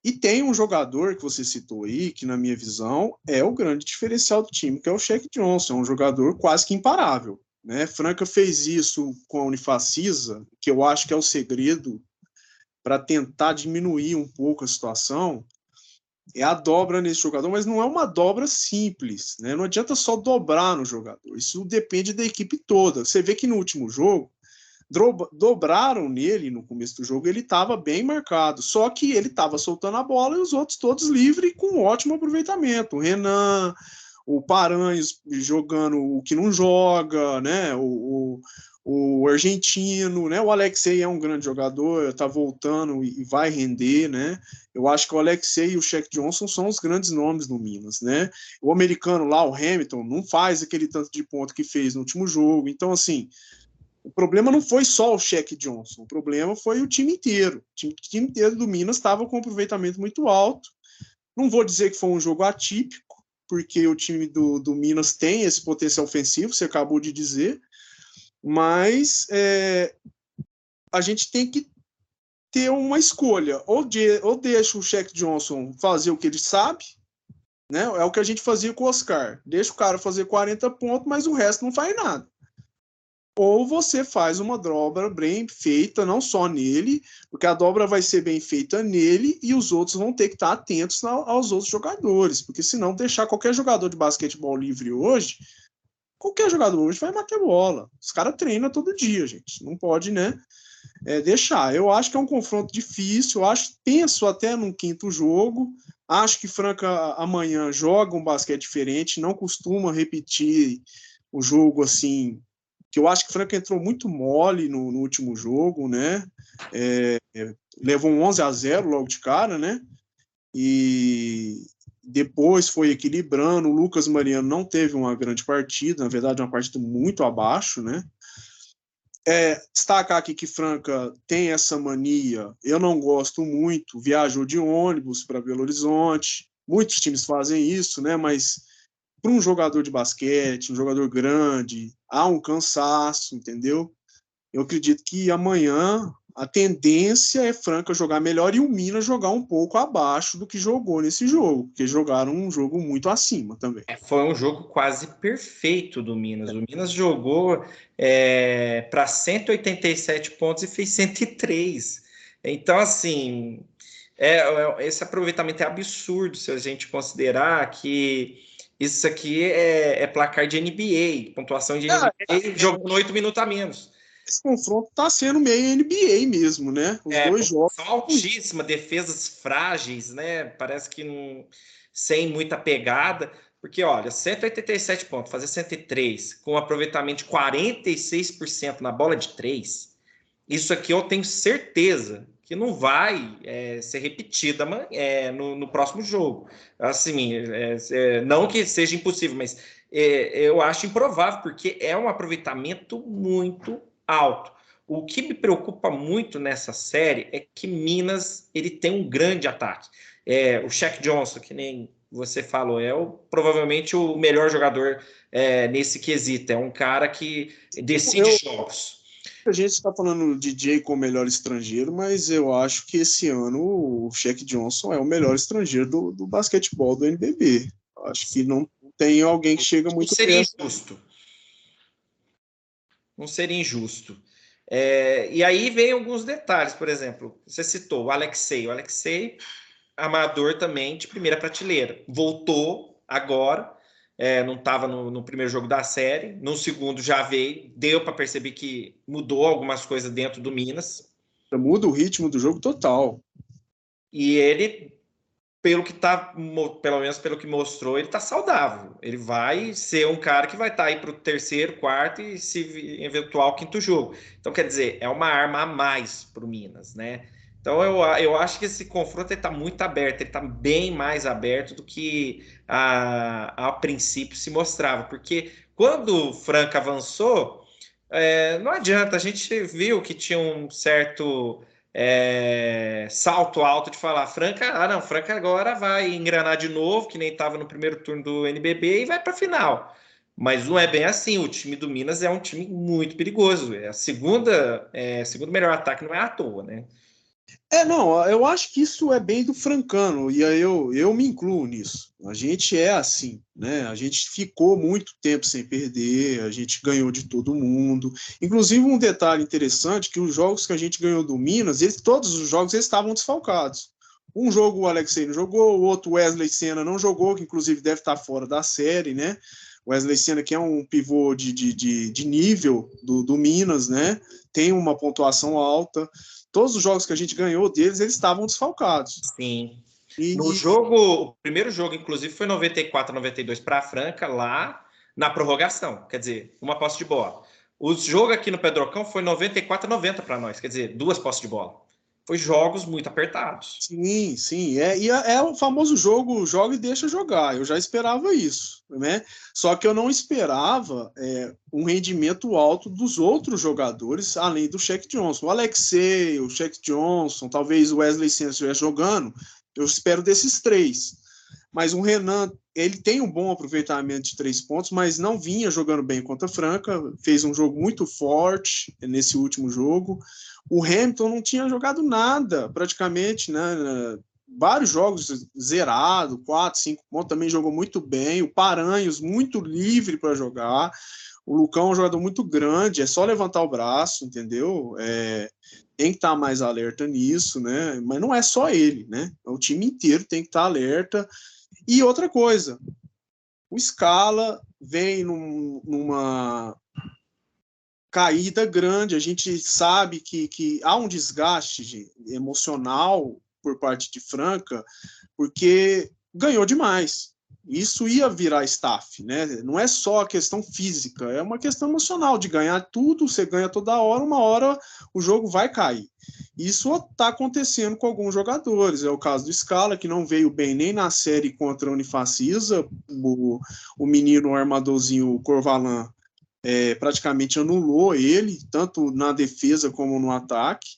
E tem um jogador que você citou aí, que na minha visão é o grande diferencial do time, que é o Shaq Johnson, é um jogador quase que imparável, né? Franca fez isso com a Unifacisa, que eu acho que é o segredo para tentar diminuir um pouco a situação, é a dobra nesse jogador, mas não é uma dobra simples, né? Não adianta só dobrar no jogador, isso depende da equipe toda. Você vê que no último jogo, dobraram nele no começo do jogo, ele estava bem marcado, só que ele estava soltando a bola e os outros todos livres com um ótimo aproveitamento. O Renan, o Paranhos jogando o que não joga, né? O argentino, né? O Alexei é um grande jogador, está voltando e vai render, né? Eu acho que o Alexei e o Shaq Johnson são os grandes nomes no Minas, né? O americano lá, o Hamilton, não faz aquele tanto de ponto que fez no último jogo. Então, assim, o problema não foi só o Shaq Johnson, o problema foi o time inteiro. O time inteiro do Minas estava com um aproveitamento muito alto. Não vou dizer que foi um jogo atípico, porque o time do Minas tem esse potencial ofensivo, você acabou de dizer, mas a gente tem que ter uma escolha. Ou deixa o Shaq Johnson fazer o que ele sabe, né? É o que a gente fazia com o Oscar. Deixa o cara fazer 40 pontos, mas o resto não faz nada. Ou você faz uma dobra bem feita, não só nele, porque a dobra vai ser bem feita nele e os outros vão ter que estar atentos aos outros jogadores, porque senão deixar qualquer jogador de basquetebol livre hoje, qualquer jogador hoje vai bater bola. Os caras treinam todo dia, gente. Não pode, né, deixar. Eu acho que é um confronto difícil, penso até num quinto jogo, acho que Franca amanhã joga um basquete diferente, não costuma repetir o jogo assim, que eu acho que Franca entrou muito mole no último jogo, né? Levou um 11-0 logo de cara, né? E depois foi equilibrando. O Lucas Mariano não teve uma grande partida, na verdade, uma partida muito abaixo, né? Destacar aqui que Franca tem essa mania, eu não gosto muito, viajou de ônibus para Belo Horizonte, muitos times fazem isso, né? Mas para um jogador de basquete, um jogador grande, há um cansaço, entendeu? Eu acredito que amanhã a tendência é Franca jogar melhor e o Minas jogar um pouco abaixo do que jogou nesse jogo, porque jogaram um jogo muito acima também. Foi um jogo quase perfeito do Minas. O Minas jogou para 187 pontos e fez 103. Então, assim, esse aproveitamento é absurdo se a gente considerar que isso aqui é placar de NBA, pontuação de NBA, jogando 8 minutos a menos. Esse confronto está sendo meio NBA mesmo, né? Os dois jogos. Altíssima, defesas frágeis, né? Parece que não, sem muita pegada. Porque, olha, 187 pontos, fazer 103, com um aproveitamento de 46% na bola de 3, isso aqui eu tenho certeza que não vai ser repetida no próximo jogo. Assim, não que seja impossível, mas eu acho improvável, porque é um aproveitamento muito alto. O que me preocupa muito nessa série é que Minas ele tem um grande ataque. O Shaq Johnson, que nem você falou, provavelmente o melhor jogador nesse quesito. É um cara que decide jogos. A gente está falando de DJ como melhor estrangeiro, mas eu acho que esse ano o Shaq Johnson é o melhor estrangeiro do basquetebol do NBB. Eu acho que não tem alguém que chega muito perto. Injusto. Não seria injusto. E aí vem alguns detalhes, por exemplo, você citou o Alexei. O Alexei, amador também de primeira prateleira. Voltou agora, não estava no primeiro jogo da série, no segundo já veio, deu para perceber que mudou algumas coisas dentro do Minas. Muda o ritmo do jogo total. E ele, pelo menos pelo que mostrou, ele está saudável. Ele vai ser um cara que vai estar aí para o terceiro, quarto e se eventual quinto jogo. Então, quer dizer, é uma arma a mais para o Minas, né? Então, eu acho que esse confronto está muito aberto, ele está bem mais aberto do que a princípio se mostrava, porque quando o Franca avançou, não adianta, a gente viu que tinha um certo salto alto de falar Franca, não, Franca agora vai engrenar de novo, que nem estava no primeiro turno do NBB e vai para a final. Mas não é bem assim. O time do Minas é um time muito perigoso. É a segundo melhor ataque, não é à toa, né? Não, eu acho que isso é bem do francano, e aí eu me incluo nisso. A gente é assim, né? A gente ficou muito tempo sem perder, a gente ganhou de todo mundo. Inclusive, um detalhe interessante, que os jogos que a gente ganhou do Minas, todos os jogos eles estavam desfalcados. Um jogo o Alexei não jogou, o outro Wesley Senna não jogou, que inclusive deve estar fora da série, né? Wesley Senna, que é um pivô de nível do Minas, né? Tem uma pontuação alta. Todos os jogos que a gente ganhou deles, eles estavam desfalcados. Sim. No E, jogo, o primeiro jogo, inclusive, foi 94 a 92 para a Franca, lá na prorrogação. Quer dizer, uma posse de bola. O jogo aqui no Pedrocão foi 94 a 90 para nós, quer dizer, 2 posses de bola. Foi jogos muito apertados. sim, sim. É o famoso jogo, joga e deixa jogar. Eu já esperava isso, né? Só que eu não esperava um rendimento alto dos outros jogadores, além do Shaq Johnson. O Alexei, o Shaq Johnson, talvez o Wesley Senna estivesse jogando, eu espero desses três. Mas o Renan, ele tem um bom aproveitamento de 3 pontos, mas não vinha jogando bem contra a Franca, fez um jogo muito forte nesse último jogo. O Hamilton não tinha jogado nada, praticamente, né? Vários jogos zerado, 4, 5 pontos, também jogou muito bem. O Paranhos, muito livre para jogar. O Lucão é um jogador muito grande, é só levantar o braço, entendeu? Tem que estar mais alerta nisso, né? Mas não é só ele, né? O time inteiro tem que estar alerta. E outra coisa, o Scala vem numa caída grande, a gente sabe que há um desgaste emocional por parte de Franca, porque ganhou demais. Isso ia virar staff, né? Não é só a questão física, é uma questão emocional de ganhar tudo, você ganha toda hora, uma hora o jogo vai cair. Isso está acontecendo com alguns jogadores. É o caso do Scala, que não veio bem nem na série contra a Unifacisa, o menino armadorzinho Corvalan praticamente anulou ele, tanto na defesa como no ataque.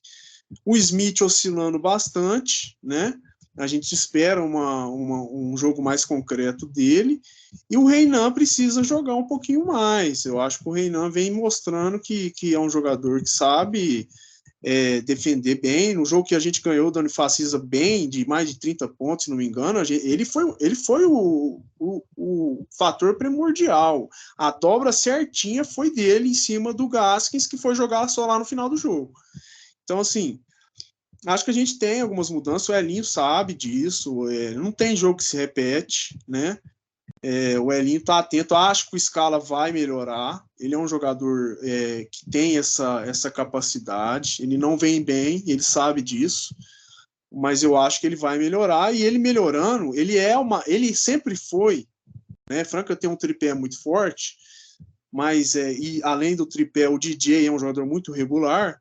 O Smith oscilando bastante, né? A gente espera um jogo mais concreto dele. E o Reinan precisa jogar um pouquinho mais. Eu acho que o Reinan vem mostrando que é um jogador que sabe defender bem. No jogo que a gente ganhou da Unifacisa bem, de mais de 30 pontos, se não me engano, ele foi o fator primordial. A dobra certinha foi dele em cima do Gaskins, que foi jogar só lá no final do jogo. Então, assim, acho que a gente tem algumas mudanças, o Elinho sabe disso, não tem jogo que se repete, né? O Elinho está atento, acho que o Scala vai melhorar. Ele é um jogador que tem essa capacidade. Ele não vem bem, ele sabe disso, mas eu acho que ele vai melhorar. E ele melhorando, ele sempre foi, né? Franca tem um tripé muito forte, mas e além do tripé, o DJ é um jogador muito regular.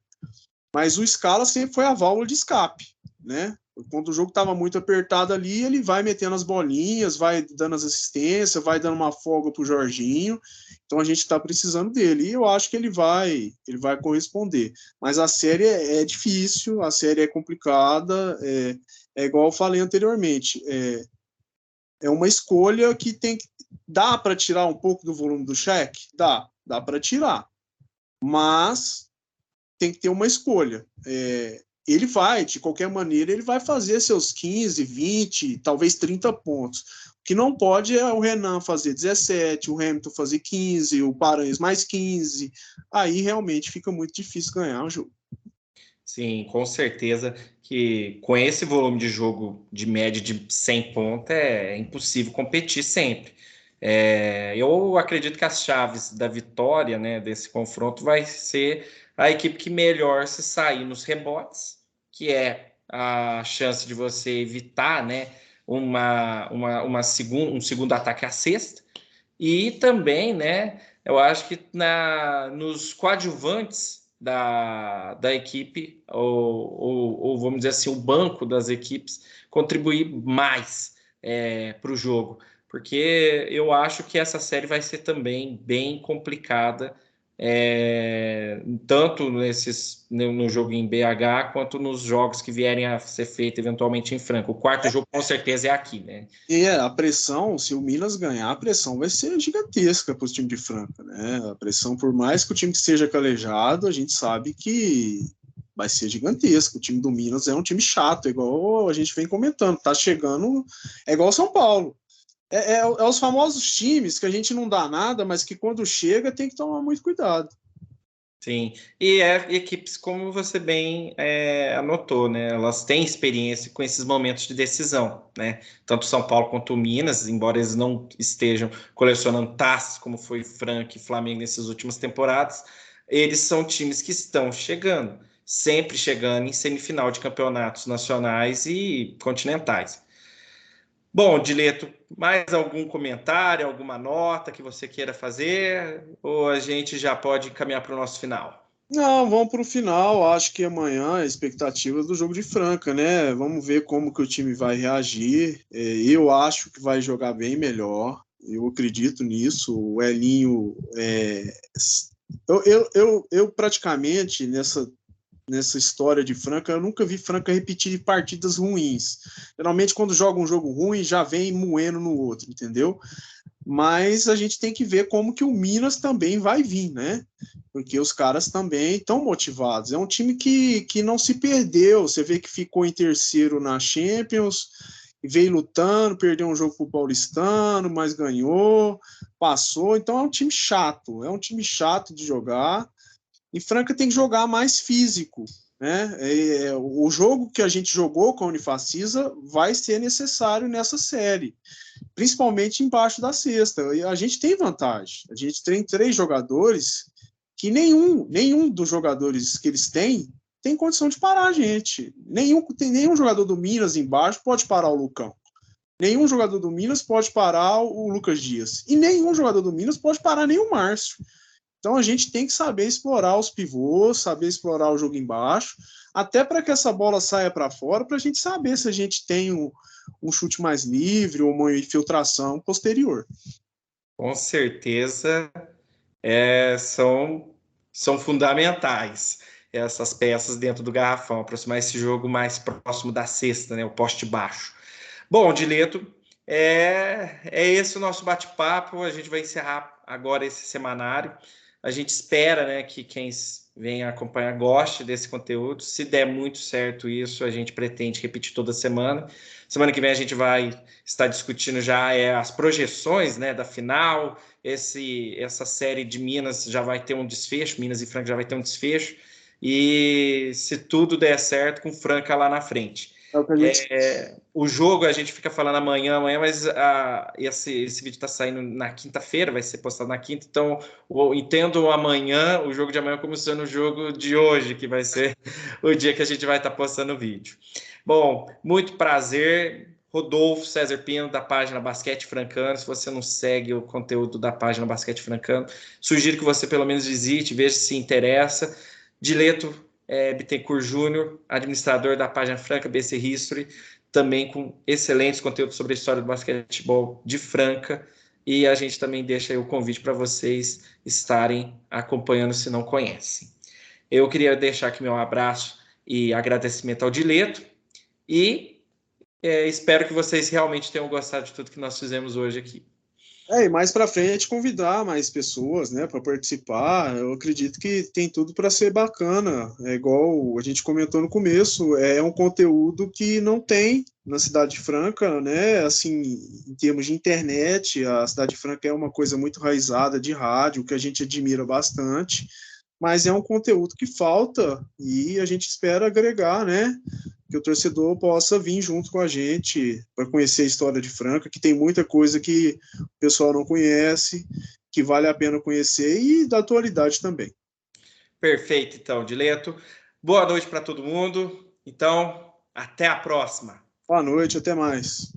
Mas o Scala sempre foi a válvula de escape, né? Quando o jogo estava muito apertado ali, ele vai metendo as bolinhas, vai dando as assistências, vai dando uma folga para o Jorginho. Então a gente está precisando dele. E eu acho que ele vai corresponder. Mas a série é difícil, a série é complicada. É igual eu falei anteriormente. É uma escolha que dá para tirar um pouco do volume do cheque? Dá para tirar. Mas tem que ter uma escolha. Ele vai, de qualquer maneira, ele vai fazer seus 15, 20, talvez 30 pontos. O que não pode é o Renan fazer 17, o Hamilton fazer 15, o Paranhos mais 15. Aí realmente fica muito difícil ganhar o jogo. Sim, com certeza que com esse volume de jogo de média de 100 pontos é impossível competir sempre. Eu acredito que as chaves da vitória, né, desse confronto vai ser a equipe que melhor se sair nos rebotes, que é a chance de você evitar, né, um segundo ataque à cesta. E também, né, eu acho que nos coadjuvantes da equipe, ou vamos dizer assim, o banco das equipes, contribuir mais para o jogo. Porque eu acho que essa série vai ser também bem complicada tanto no jogo em BH, quanto nos jogos que vierem a ser feitos eventualmente em Franca. O quarto jogo, com certeza, é aqui, né? E a pressão, se o Minas ganhar, a pressão vai ser gigantesca para o time de Franca, né? A pressão, por mais que o time seja calejado, a gente sabe que vai ser gigantesca. O time do Minas é um time chato, igual a gente vem comentando. Tá chegando, é igual São Paulo. É os famosos times que a gente não dá nada, mas que quando chega tem que tomar muito cuidado. Sim, e equipes, como você bem anotou, né? Elas têm experiência com esses momentos de decisão, né? Tanto São Paulo quanto o Minas, embora eles não estejam colecionando taças, como foi Franca e Flamengo nessas últimas temporadas, eles são times que estão chegando, sempre chegando em semifinal de campeonatos nacionais e continentais. Bom, Dileto, mais algum comentário, alguma nota que você queira fazer? Ou a gente já pode caminhar para o nosso final? Não, vamos para o final. Acho que amanhã a expectativa do jogo de Franca, né? Vamos ver como que o time vai reagir. Eu acho que vai jogar bem melhor. Eu acredito nisso. O Elinho, eu praticamente nessa história de Franca, eu nunca vi Franca repetir partidas ruins. Geralmente, quando joga um jogo ruim, já vem moendo no outro, entendeu? Mas a gente tem que ver como que o Minas também vai vir, né? Porque os caras também estão motivados. É um time que não se perdeu. Você vê que ficou em terceiro na Champions, veio lutando, perdeu um jogo para o Paulistano, mas ganhou, passou. Então é um time chato de jogar. E Franca tem que jogar mais físico, né? O jogo que a gente jogou com a Unifacisa vai ser necessário nessa série, principalmente embaixo da cesta. E a gente tem vantagem. A gente tem 3 jogadores que nenhum dos jogadores que eles têm tem condição de parar a gente. Nenhum jogador do Minas embaixo pode parar o Lucão. Nenhum jogador do Minas pode parar o Lucas Dias. E nenhum jogador do Minas pode parar nem o Márcio. Então a gente tem que saber explorar os pivôs, saber explorar o jogo embaixo, até para que essa bola saia para fora, para a gente saber se a gente tem um chute mais livre ou uma infiltração posterior. Com certeza são fundamentais essas peças dentro do garrafão, aproximar esse jogo mais próximo da cesta, né, o poste baixo. Bom, Dileto, é esse o nosso bate-papo. A gente vai encerrar agora esse semanário. A gente espera, né, que quem venha acompanhar goste desse conteúdo. Se der muito certo isso, a gente pretende repetir toda semana. Semana que vem a gente vai estar discutindo já as projeções, né, da final. Essa série de Minas já vai ter um desfecho, Minas e Franca já vai ter um desfecho. E se tudo der certo, com Franca lá na frente. O jogo a gente fica falando amanhã, mas esse vídeo está saindo na quinta-feira, vai ser postado na quinta, então entendo amanhã, o jogo de amanhã como sendo o jogo de hoje, que vai ser o dia que a gente vai estar postando o vídeo. Bom, muito prazer, Rodolfo César Pino, da página Basquete Francano. Se você não segue o conteúdo da página Basquete Francano, sugiro que você pelo menos visite, veja se interessa. Dileto Bittencourt Júnior, administrador da página Franca BC History, também com excelentes conteúdos sobre a história do basquetebol de Franca, e a gente também deixa aí o convite para vocês estarem acompanhando se não conhecem. Eu queria deixar aqui meu abraço e agradecimento ao Dileto, e espero que vocês realmente tenham gostado de tudo que nós fizemos hoje aqui. E mais para frente convidar mais pessoas, né, para participar. Eu acredito que tem tudo para ser bacana. É igual a gente comentou no começo, é um conteúdo que não tem na Cidade Franca, né? Assim, em termos de internet, a Cidade Franca é uma coisa muito raizada de rádio, que a gente admira bastante, mas é um conteúdo que falta e a gente espera agregar, né? Que o torcedor possa vir junto com a gente para conhecer a história de Franca, que tem muita coisa que o pessoal não conhece, que vale a pena conhecer, e da atualidade também. Perfeito, então, Dileto. Boa noite para todo mundo. Então, até a próxima. Boa noite, até mais.